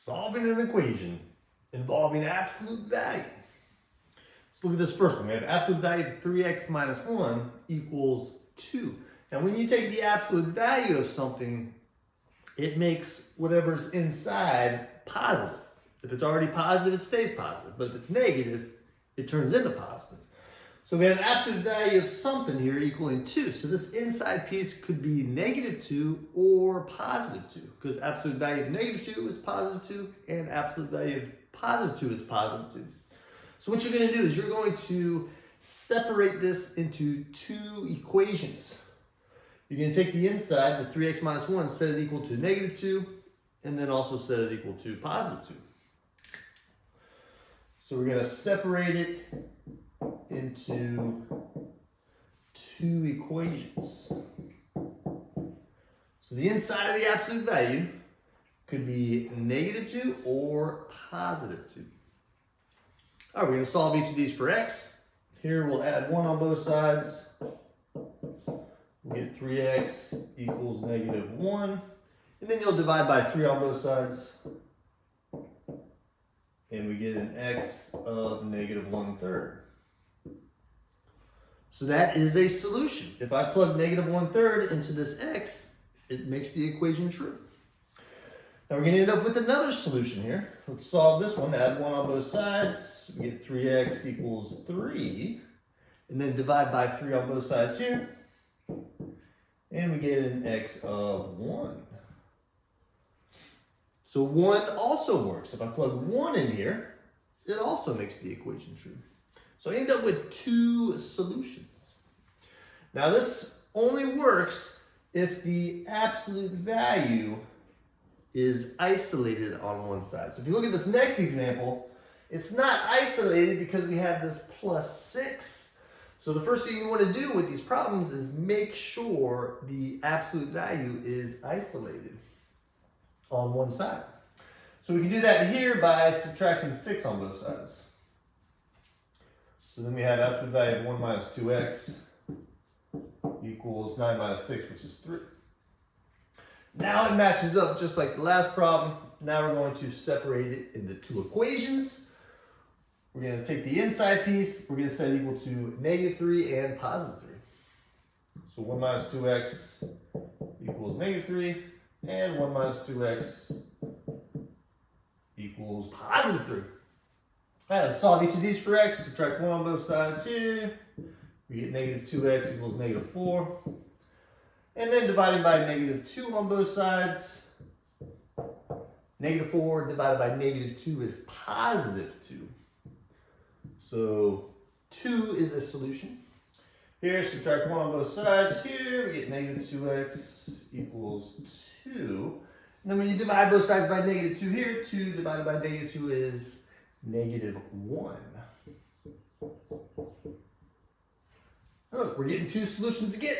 Solving an equation involving absolute value. Let's look at this first one. We have absolute value of 3x minus 1 equals 2. Now when you take the absolute value of something, it makes whatever's inside positive. If it's already positive, it stays positive. But if it's negative, it turns into positive. So we have an absolute value of something here equaling 2. So this inside piece could be negative 2 or positive 2, because absolute value of negative 2 is positive 2 and absolute value of positive 2 is positive 2. So what you're going to do is you're going to separate this into two equations. You're going to take the inside, the 3x minus 1, set it equal to negative 2, and then also set it equal to positive 2. So we're going to separate it into two equations. So the inside of the absolute value could be negative 2 or positive 2. All right, we're going to solve each of these for x. Here we'll add 1 on both sides. We'll get 3x equals negative 1. And then you'll divide by 3 on both sides. And we get an x of negative 1/3. So that is a solution. If I plug negative 1/3 into this x, it makes the equation true. Now we're going to end up with another solution here. Let's solve this one. Add 1 on both sides. We get 3x equals 3. And then divide by 3 on both sides here. And we get an x of 1. So 1 also works. If I plug 1 in here, it also makes the equation true. So I end up with two solutions. Now this only works if the absolute value is isolated on one side. So if you look at this next example, it's not isolated because we have this plus 6. So the first thing you want to do with these problems is make sure the absolute value is isolated on one side. So we can do that here by subtracting 6 on both sides. So then we have absolute value of 1 minus 2x equals 9 minus 6, which is 3. Now it matches up just like the last problem. Now we're going to separate it into two equations. We're going to take the inside piece. We're going to set it equal to negative 3 and positive 3. So 1 minus 2x equals negative 3. And 1 minus 2x equals positive 3. All right, let's solve each of these for x. Subtract 1 on both sides here. We get negative 2x equals negative 4. And then dividing by negative 2 on both sides. Negative 4 divided by negative 2 is positive 2. So 2 is a solution. Here, subtract 1 on both sides. Here, we get negative 2x equals 2. And then when you divide both sides by negative 2 here, 2 divided by negative 2 is negative 1. Look, we're getting two solutions again.